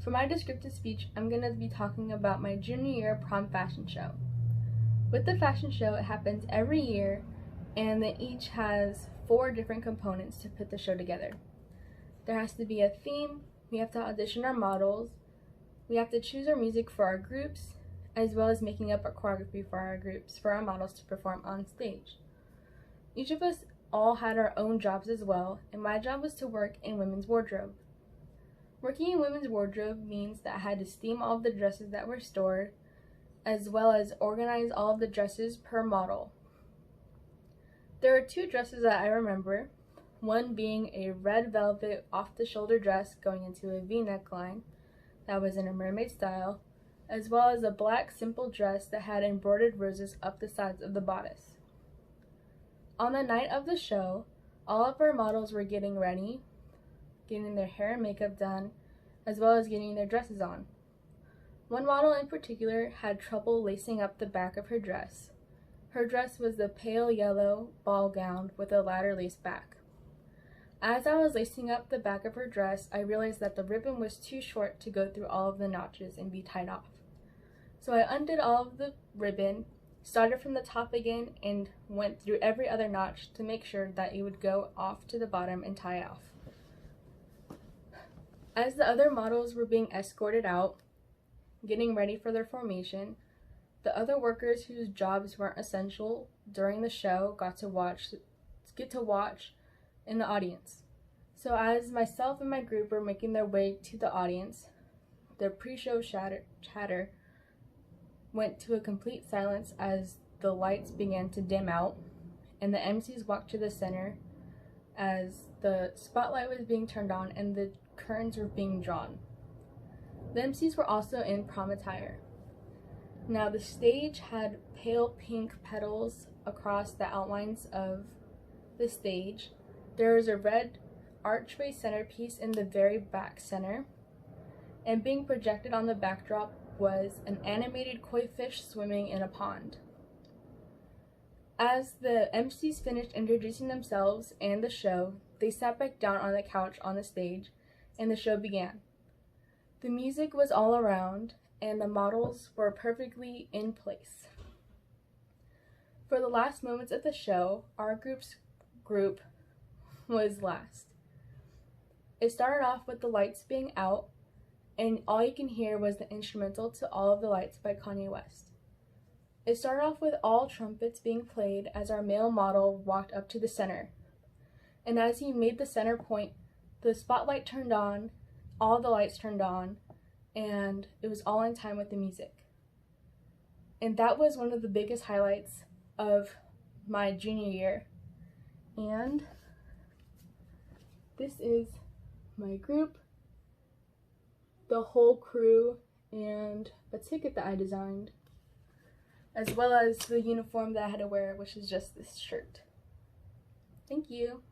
For my descriptive speech, I'm going to be talking about my junior year prom fashion show. With the fashion show, it happens every year, and it each has 4 different components to put the show together. There has to be a theme, we have to audition our models, we have to choose our music for our groups, as well as making up a choreography for our groups, for our models to perform on stage. Each of us all had our own jobs as well, and my job was to work in women's wardrobe. Working in women's wardrobe means that I had to steam all of the dresses that were stored, as well as organize all of the dresses per model. There are 2 dresses that I remember, one being a red velvet off-the-shoulder dress going into a V-neckline that was in a mermaid style, as well as a black simple dress that had embroidered roses up the sides of the bodice. On the night of the show, all of our models were getting ready, getting their hair and makeup done, as well as getting their dresses on. One model in particular had trouble lacing up the back of her dress. Her dress was the pale yellow ball gown with a ladder lace back. As I was lacing up the back of her dress, I realized that the ribbon was too short to go through all of the notches and be tied off. So I undid all of the ribbon, started from the top again, and went through every other notch to make sure that it would go off to the bottom and tie off. As the other models were being escorted out, getting ready for their formation, the other workers whose jobs weren't essential during the show get to watch in the audience. So as myself and my group were making their way to the audience, the pre-show chatter went to a complete silence as the lights began to dim out, and the MCs walked to the center as the spotlight was being turned on and the curtains were being drawn. The MCs were also in prom attire. Now the stage had pale pink petals across the outlines of the stage. There was a red archway centerpiece in the very back center, and being projected on the backdrop was an animated koi fish swimming in a pond. As the MCs finished introducing themselves and the show, they sat back down on the couch on the stage, and the show began. The music was all around, and the models were perfectly in place. For the last moments of the show, our group was last. It started off with the lights being out, and all you can hear was the instrumental to All of the Lights by Kanye West. It started off with all trumpets being played as our male model walked up to the center. And as he made the center point, the spotlight turned on, all the lights turned on, and it was all in time with the music. And that was one of the biggest highlights of my junior year. And this is my group, the whole crew, and a ticket that I designed, as well as the uniform that I had to wear, which is just this shirt. Thank you.